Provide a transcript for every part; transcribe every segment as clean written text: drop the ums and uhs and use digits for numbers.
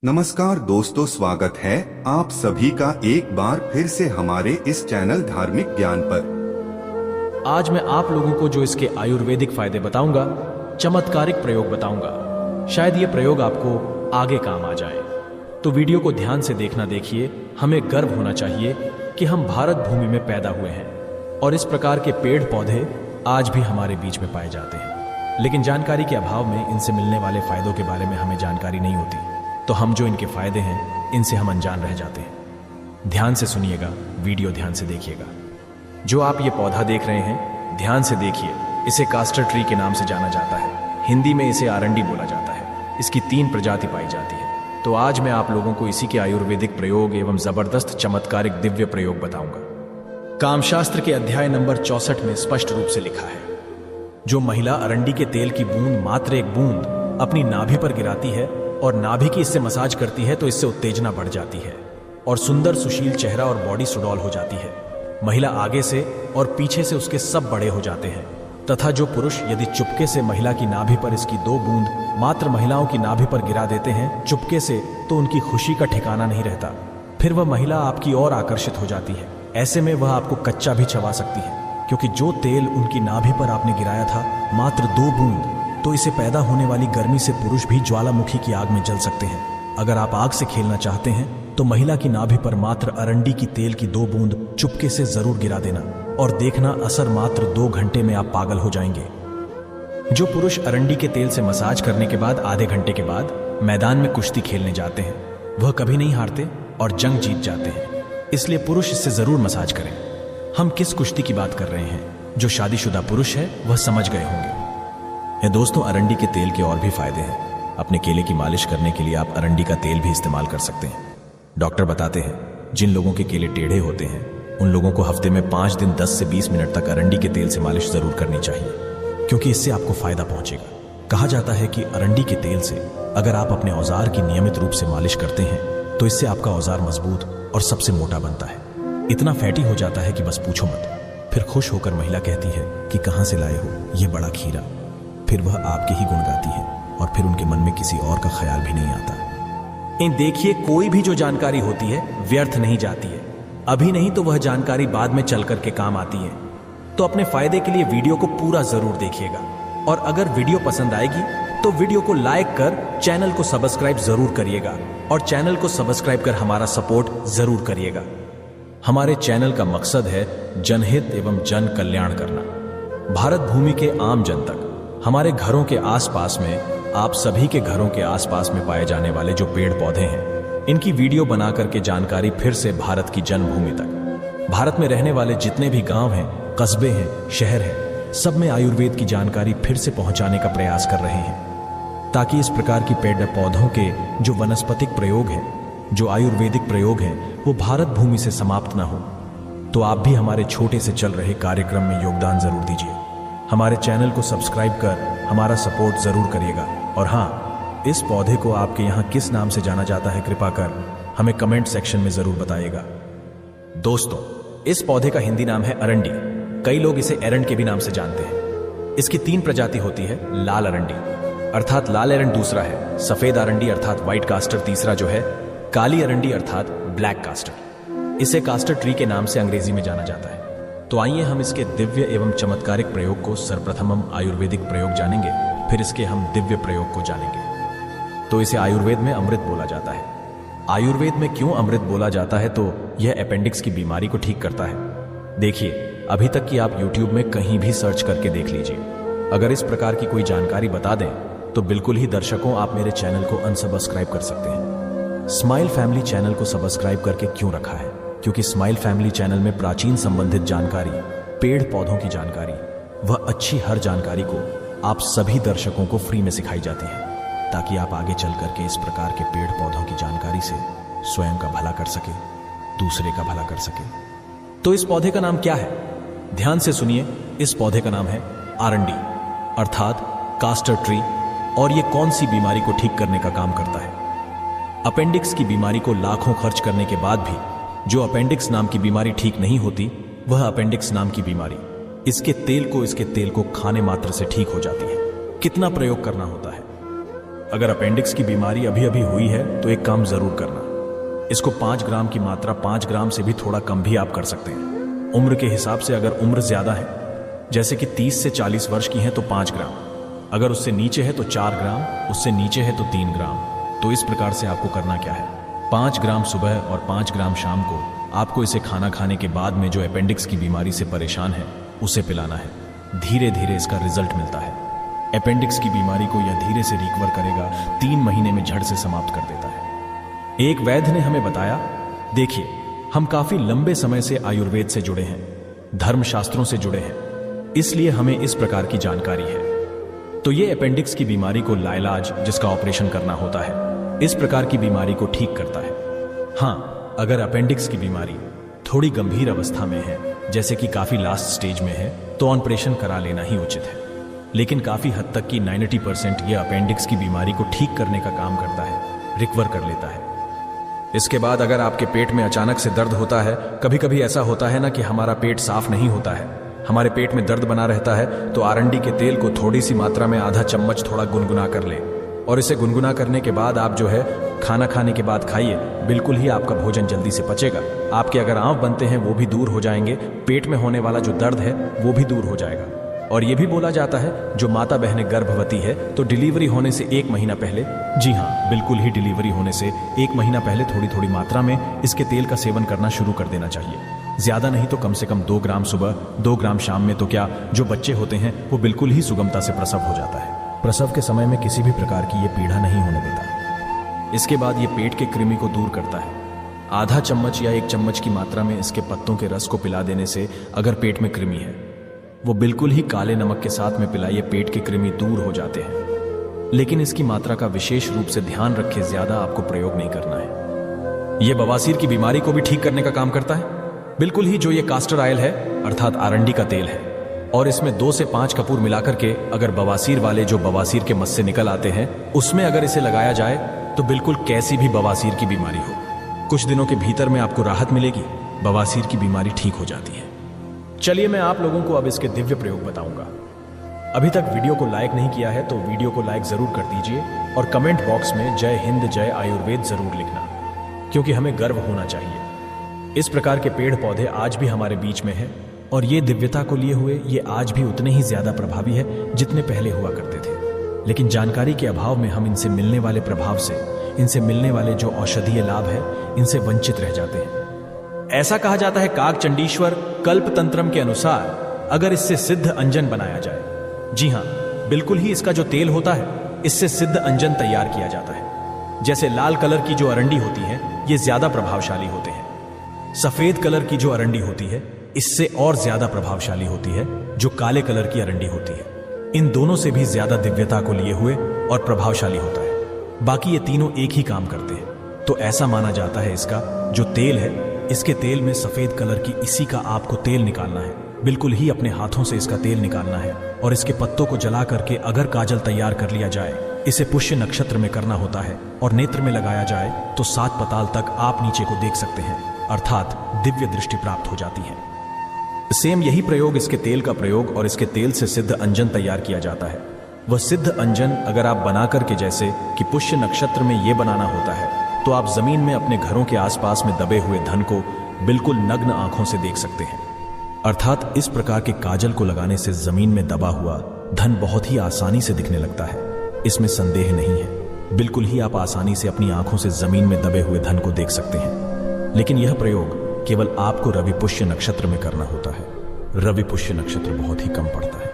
नमस्कार दोस्तों, स्वागत है आप सभी का एक बार फिर से हमारे इस चैनल धार्मिक ज्ञान पर। आज मैं आप लोगों को जो इसके आयुर्वेदिक फायदे बताऊंगा, चमत्कारिक प्रयोग बताऊंगा, शायद ये प्रयोग आपको आगे काम आ जाए। तो वीडियो को ध्यान से देखना। देखिए, हमें गर्व होना चाहिए कि हम भारत भूमि में पैदा हुए हैं और इस प्रकार के पेड़ पौधे आज भी हमारे बीच में पाए जाते हैं। लेकिन जानकारी के अभाव में इनसे मिलने वाले फायदों के बारे में हमें जानकारी नहीं होती, तो हम जो इनके फायदे हैं इनसे हम अनजान रह जाते हैं। ध्यान से सुनिएगा, वीडियो ध्यान से देखिएगा। जो आप ये पौधा देख रहे हैं, ध्यान से देखिए। इसे कास्टर ट्री के नाम से जाना जाता है। हिंदी में इसे आरंडी बोला जाता है। इसकी 3 प्रजाति पाई जाती है। तो आज मैं आप लोगों को इसी के आयुर्वेदिक प्रयोग एवं जबरदस्त चमत्कारिक दिव्य प्रयोग बताऊंगा। कामशास्त्र के अध्याय नंबर 64 में स्पष्ट रूप से लिखा है, जो महिला अरंडी के तेल की बूंद, मात्र एक बूंद अपनी नाभि पर गिराती है और नाभि की इससे मसाज करती है तो इससे उत्तेजना बढ़ जाती है और सुंदर सुशील चेहरा और बॉडी सुडौल हो जाती है। महिला आगे से और पीछे से उसके सब बड़े हो जाते हैं। तथा जो पुरुष यदि चुपके से महिला की नाभि पर इसकी 2 बूंद मात्र महिलाओं की नाभि पर गिरा देते हैं चुपके से, तो उनकी खुशी का ठिकाना नहीं रहता। फिर वह महिला आपकी ओर आकर्षित हो जाती है। ऐसे में वह आपको कच्चा भी चबा सकती है, क्योंकि जो तेल उनकी नाभि पर आपने गिराया था मात्र 2 बूंद, तो इसे पैदा होने वाली गर्मी से पुरुष भी ज्वालामुखी की आग में जल सकते हैं। अगर आप आग से खेलना चाहते हैं तो महिला की नाभि पर मात्र अरंडी की तेल की 2 बूंद चुपके से जरूर गिरा देना और देखना, असर मात्र 2 घंटे में आप पागल हो जाएंगे। जो पुरुष अरंडी के तेल से मसाज करने के बाद आधे घंटे के बाद मैदान में कुश्ती खेलने जाते हैं, वह कभी नहीं हारते और जंग जीत जाते हैं। इसलिए पुरुष इससे जरूर मसाज करें। हम किस कुश्ती की बात कर रहे हैं? जो शादीशुदा पुरुष है वह समझ गए होंगे। दोस्तों, अरंडी के तेल के और भी फायदे हैं। अपने केले की मालिश करने के लिए आप अरंडी का तेल भी इस्तेमाल कर सकते हैं। डॉक्टर बताते हैं, जिन लोगों के केले टेढ़े होते हैं उन लोगों को हफ्ते में 5 दिन 10 से 20 मिनट तक अरंडी के तेल से मालिश जरूर करनी चाहिए, क्योंकि इससे आपको फायदा पहुंचेगा। कहा जाता है कि अरंडी के तेल से अगर आप अपने औजार की नियमित रूप से मालिश करते हैं तो इससे आपका औजार मजबूत और सबसे मोटा बनता है। इतना फैटी हो जाता है कि बस पूछो मत। फिर खुश होकर महिला कहती है कि कहां से लाए हो ये बड़ा खीरा। फिर वह आपके ही गुण गाती है और फिर उनके मन में किसी और का ख्याल भी नहीं आता। देखिए, कोई भी जो जानकारी होती है व्यर्थ नहीं जाती है। अभी नहीं तो वह जानकारी बाद में चल करके काम आती है। तो अपने फायदे के लिए वीडियो को पूरा जरूर देखिएगा और अगर वीडियो पसंद आएगी तो वीडियो को लाइक कर चैनल को सब्सक्राइब जरूर करिएगा और चैनल को सब्सक्राइब कर हमारा सपोर्ट जरूर करिएगा। हमारे चैनल का मकसद है जनहित एवं जन कल्याण करना। भारत भूमि के आम जन तक, हमारे घरों के आसपास में, आप सभी के घरों के आसपास में पाए जाने वाले जो पेड़ पौधे हैं, इनकी वीडियो बना करके जानकारी फिर से भारत की जन्मभूमि तक, भारत में रहने वाले जितने भी गांव हैं, कस्बे हैं, शहर हैं, सब में आयुर्वेद की जानकारी फिर से पहुंचाने का प्रयास कर रहे हैं, ताकि इस प्रकार की पेड़ पौधों के जो वनस्पतिक प्रयोग हैं, जो आयुर्वेदिक प्रयोग हैं, वो भारत भूमि से समाप्त ना हो। तो आप भी हमारे छोटे से चल रहे कार्यक्रम में योगदान जरूर दीजिए। हमारे चैनल को सब्सक्राइब कर हमारा सपोर्ट जरूर करिएगा। और हाँ, इस पौधे को आपके यहाँ किस नाम से जाना जाता है, कृपा कर हमें कमेंट सेक्शन में जरूर बताइएगा। दोस्तों, इस पौधे का हिंदी नाम है अरंडी। कई लोग इसे एरंड के भी नाम से जानते हैं। इसकी 3 प्रजाति होती है। लाल अरंडी अर्थात लाल एरंड दूसरा है, सफेद अरंडी अर्थात व्हाइट कास्टर तीसरा जो है, काली अरंडी अर्थात ब्लैक कास्टर। इसे कास्टर ट्री के नाम से अंग्रेजी में जाना जाता है। तो आइए हम इसके दिव्य एवं चमत्कारिक प्रयोग को सर्वप्रथम हम आयुर्वेदिक प्रयोग जानेंगे, फिर इसके हम दिव्य प्रयोग को जानेंगे। तो इसे आयुर्वेद में अमृत बोला जाता है। आयुर्वेद में क्यों अमृत बोला जाता है? तो यह अपेंडिक्स की बीमारी को ठीक करता है। देखिए, अभी तक की आप यूट्यूब में कहीं भी सर्च करके देख लीजिए। अगर इस प्रकार की कोई जानकारी बता दें तो बिल्कुल ही दर्शकों, आप मेरे चैनल को अनसब्सक्राइब कर सकते हैं। स्माइल फैमिली चैनल को सब्सक्राइब करके क्यों रखा है? क्योंकि स्माइल फैमिली चैनल में प्राचीन संबंधित जानकारी, पेड़ पौधों की जानकारी, वह अच्छी हर जानकारी को आप सभी दर्शकों को फ्री में सिखाई जाती है, ताकि आप आगे चल करके इस प्रकार के पेड़ पौधों की जानकारी से स्वयं का भला कर सके, दूसरे का भला कर सके। तो इस पौधे का नाम क्या है? ध्यान से सुनिए। इस पौधे का नाम है आरंडी अर्थात कास्टर ट्री। और ये कौन सी बीमारी को ठीक करने का काम करता है? अपेंडिक्स की बीमारी को लाखों खर्च करने के बाद भी जो अपेंडिक्स नाम की बीमारी ठीक नहीं होती, वह अपेंडिक्स नाम की बीमारी इसके तेल को खाने मात्र से ठीक हो जाती है। कितना प्रयोग करना होता है? अगर अपेंडिक्स की बीमारी अभी अभी हुई है तो एक काम जरूर करना, इसको 5 ग्राम की मात्रा 5 ग्राम से भी थोड़ा कम भी आप कर सकते हैं। उम्र के हिसाब से अगर उम्र ज्यादा है, जैसे कि 30 से 40 वर्ष की है तो 5 ग्राम, अगर उससे नीचे है तो 4 ग्राम, उससे नीचे है तो 3 ग्राम। तो इस प्रकार से आपको करना क्या है, 5 ग्राम सुबह और 5 ग्राम शाम को आपको इसे खाना खाने के बाद में जो अपेंडिक्स की बीमारी से परेशान है उसे पिलाना है। धीरे धीरे इसका रिजल्ट मिलता है। अपेंडिक्स की बीमारी को यह धीरे से रिकवर करेगा, 3 महीने में झड़ से समाप्त कर देता है। एक वैद्य ने हमें बताया, देखिए हम काफी लंबे समय से आयुर्वेद से जुड़े हैं, धर्मशास्त्रों से जुड़े हैं, इसलिए हमें इस प्रकार की जानकारी है। तो ये अपेंडिक्स की बीमारी को लाइलाज, जिसका ऑपरेशन करना होता है, इस प्रकार की बीमारी को ठीक करता है। हाँ, अगर अपेंडिक्स की बीमारी थोड़ी गंभीर अवस्था में है, जैसे कि काफी लास्ट स्टेज में है, तो ऑपरेशन करा लेना ही उचित है। लेकिन काफी हद तक की 90% यह अपेंडिक्स की बीमारी को ठीक करने का काम करता है, रिकवर कर लेता है। इसके बाद अगर आपके पेट में अचानक से दर्द होता है, कभी कभी ऐसा होता है ना कि हमारा पेट साफ नहीं होता है, हमारे पेट में दर्द बना रहता है, तो आरंडी के तेल को थोड़ी सी मात्रा में आधा चम्मच थोड़ा गुनगुना कर ले, और इसे गुनगुना करने के बाद आप जो है खाना खाने के बाद खाइए, बिल्कुल ही आपका भोजन जल्दी से पचेगा। आपके अगर आंव बनते हैं वो भी दूर हो जाएंगे, पेट में होने वाला जो दर्द है वो भी दूर हो जाएगा। और ये भी बोला जाता है, जो माता बहनें गर्भवती है तो डिलीवरी होने से 1 महीना पहले, जी हाँ बिल्कुल ही डिलीवरी होने से 1 महीना पहले थोड़ी थोड़ी मात्रा में इसके तेल का सेवन करना शुरू कर देना चाहिए। ज्यादा नहीं तो कम से कम 2 ग्राम सुबह, 2 ग्राम शाम में, तो क्या जो बच्चे होते हैं वो बिल्कुल ही सुगमता से प्रसव हो जाता है। प्रसव के समय में किसी भी प्रकार की ये पीड़ा नहीं होने देता। इसके बाद ये पेट के कृमि को दूर करता है। आधा चम्मच या 1 चम्मच की मात्रा में इसके पत्तों के रस को पिला देने से अगर पेट में कृमि है, वो बिल्कुल ही काले नमक के साथ में पिलाइए, पेट के कृमि दूर हो जाते हैं। लेकिन इसकी मात्रा का विशेष रूप से ध्यान रखें, ज्यादा आपको प्रयोग नहीं करना है। यह बवासीर की बीमारी को भी ठीक करने का काम करता है, बिल्कुल ही जो ये कास्टर ऑयल है अर्थात आरंडी का तेल है, और इसमें 2 से 5 कपूर मिलाकर के अगर बवासीर वाले जो बवासीर के मस से निकल आते हैं उसमें अगर इसे लगाया जाए तो बिल्कुल कैसी भी बवासीर की बीमारी हो, कुछ दिनों के भीतर में आपको राहत मिलेगी, बवासीर की बीमारी ठीक हो जाती है। चलिए मैं आप लोगों को अब इसके दिव्य प्रयोग बताऊंगा। अभी तक वीडियो को लाइक नहीं किया है तो वीडियो को लाइक जरूर कर दीजिए, और कमेंट बॉक्स में जय हिंद जय आयुर्वेद जरूर लिखना, क्योंकि हमें गर्व होना चाहिए। इस प्रकार के पेड़ पौधे आज भी हमारे बीच में हैं, और ये दिव्यता को लिए हुए ये आज भी उतने ही ज्यादा प्रभावी है जितने पहले हुआ करते थे। लेकिन जानकारी के अभाव में हम इनसे मिलने वाले प्रभाव से, इनसे मिलने वाले जो औषधीय लाभ है, इनसे वंचित रह जाते हैं। ऐसा कहा जाता है, काकचंडीश्वर कल्प तंत्रम के अनुसार अगर इससे सिद्ध अंजन बनाया जाए, जी हां बिल्कुल ही इसका जो तेल होता है इससे सिद्ध अंजन तैयार किया जाता है। जैसे लाल कलर की जो अरंडी होती है ये ज्यादा प्रभावशाली होते हैं, सफेद कलर की जो अरंडी होती है इससे और ज्यादा प्रभावशाली होती है जो काले कलर की अरंडी होती है। इन दोनों से भी ज्यादा दिव्यता को लिए हुए और प्रभावशाली होता है। बाकी ये तीनों एक ही काम करते हैं। तो ऐसा माना जाता है इसका जो तेल है, इसके तेल में सफेद कलर की इसी का आपको तेल निकालना है, बिल्कुल ही अपने हाथों से इसका तेल निकालना है, और इसके पत्तों को जला करके अगर काजल तैयार कर लिया जाए, इसे पुष्य नक्षत्र में करना होता है, और नेत्र में लगाया जाए तो 7 पताल तक आप नीचे को देख सकते हैं, अर्थात दिव्य दृष्टि प्राप्त हो जाती है। सेम यही प्रयोग, इसके तेल का प्रयोग और इसके तेल से सिद्ध अंजन तैयार किया जाता है। वह सिद्ध अंजन अगर आप बना करके, जैसे कि पुष्य नक्षत्र में ये बनाना होता है, तो आप जमीन में अपने घरों के आसपास में दबे हुए धन को बिल्कुल नग्न आंखों से देख सकते हैं। अर्थात इस प्रकार के काजल को लगाने से जमीन में दबा हुआ धन बहुत ही आसानी से दिखने लगता है, इसमें संदेह नहीं है। बिल्कुल ही आप आसानी से अपनी आंखों से जमीन में दबे हुए धन को देख सकते हैं। लेकिन यह प्रयोग केवल आपको रवि पुष्य नक्षत्र में करना होता है। रवि पुष्य नक्षत्र बहुत ही कम पड़ता है।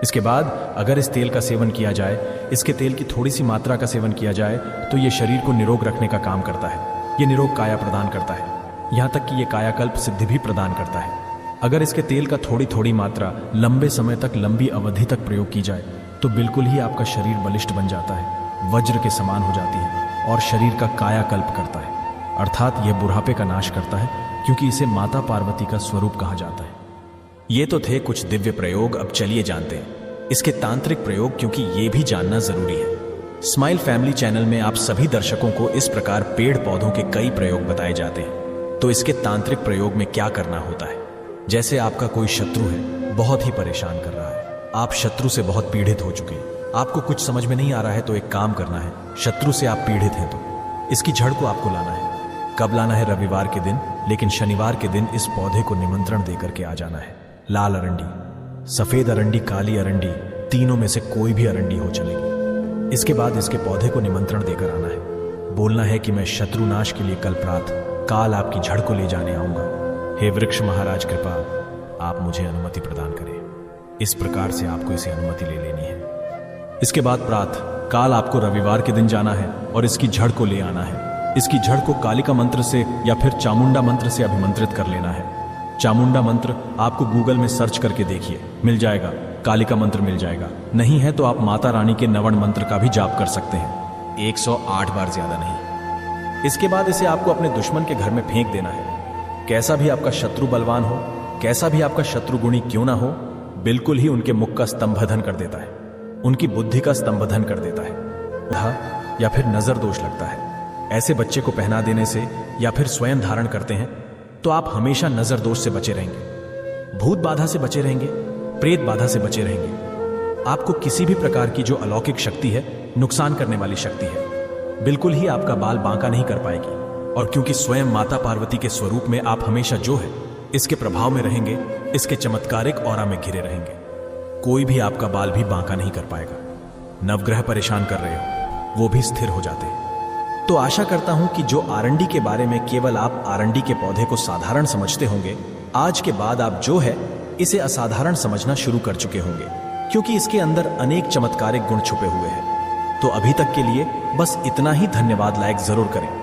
इसके बाद अगर इस तेल का सेवन किया जाए, इसके तेल की थोड़ी सी मात्रा का सेवन किया जाए, तो ये शरीर को निरोग रखने का काम करता है। ये निरोग काया प्रदान करता है, यहाँ तक कि ये कायाकल्प सिद्धि भी प्रदान करता है। अगर इसके तेल का थोड़ी थोड़ी मात्रा लंबे समय तक, लंबी अवधि तक प्रयोग की जाए, तो बिल्कुल ही आपका शरीर बलिष्ठ बन जाता है, वज्र के समान हो जाती है, और शरीर का कायाकल्प करता है, अर्थात यह बुढ़ापे का नाश करता है, क्योंकि इसे माता पार्वती का स्वरूप कहा जाता है। ये तो थे कुछ दिव्य प्रयोग। अब चलिए जानते हैं इसके तांत्रिक प्रयोग, क्योंकि ये भी जानना जरूरी है। स्माइल फैमिली चैनल में आप सभी दर्शकों को इस प्रकार पेड़ पौधों के कई प्रयोग बताए जाते हैं। तो इसके तांत्रिक प्रयोग में क्या करना होता है, जैसे आपका कोई शत्रु है, बहुत ही परेशान कर रहा है, आप शत्रु से बहुत पीड़ित हो चुके हैं, आपको कुछ समझ में नहीं आ रहा है तो एक काम करना है, शत्रु से आप पीड़ित हैं तो इसकी जड़ को आपको लाना है। कब लाना है? रविवार के दिन, लेकिन शनिवार के दिन इस पौधे को निमंत्रण देकर के आ जाना है। लाल अरंडी, सफेद अरंडी, काली अरंडी, तीनों में से कोई भी अरंडी हो चलेगी। इसके बाद इसके पौधे को निमंत्रण देकर आना है। बोलना है कि मैं शत्रुनाश के लिए कल प्रात काल आपकी जड़ को ले जाने आऊंगा। हे वृक्ष महाराज, कृपा आप मुझे अनुमति प्रदान करें। इस प्रकार से आपको इसे अनुमति ले लेनी है। इसके बाद प्रात काल आपको रविवार के दिन जाना है और इसकी जड़ को ले आना है। इसकी जड़ को कालिका मंत्र से या फिर चामुंडा मंत्र से अभिमंत्रित कर लेना है। चामुंडा मंत्र आपको गूगल में सर्च करके देखिए, मिल जाएगा। कालिका मंत्र मिल जाएगा। नहीं है तो आप माता रानी के नवण मंत्र का भी जाप कर सकते हैं, 108 बार, ज्यादा नहीं। इसके बाद इसे आपको अपने दुश्मन के घर में फेंक देना है। कैसा भी आपका शत्रु बलवान हो, कैसा भी आपका शत्रु गुणी क्यों ना हो, बिल्कुल ही उनके मुख का स्तंभन कर देता है, उनकी बुद्धि का स्तंभन कर देता है, या फिर नजर दोष लगता है। ऐसे बच्चे को पहना देने से या फिर स्वयं धारण करते हैं तो आप हमेशा नजर दोष से बचे रहेंगे, भूत बाधा से बचे रहेंगे, प्रेत बाधा से बचे रहेंगे। आपको किसी भी प्रकार की जो अलौकिक शक्ति है, नुकसान करने वाली शक्ति है, बिल्कुल ही आपका बाल बांका नहीं कर पाएगी। और क्योंकि स्वयं माता पार्वती के स्वरूप में आप हमेशा जो है इसके प्रभाव में रहेंगे, इसके चमत्कारिक ऑरा में घिरे रहेंगे, कोई भी आपका बाल भी बांका नहीं कर पाएगा। नवग्रह परेशान कर रहे हो, वो भी स्थिर हो जाते हैं। तो आशा करता हूं कि जो आरंडी के बारे में केवल आप आरंडी के पौधे को साधारण समझते होंगे, आज के बाद आप जो है इसे असाधारण समझना शुरू कर चुके होंगे, क्योंकि इसके अंदर अनेक चमत्कारिक गुण छुपे हुए हैं। तो अभी तक के लिए बस इतना ही। धन्यवाद। लाइक जरूर करें।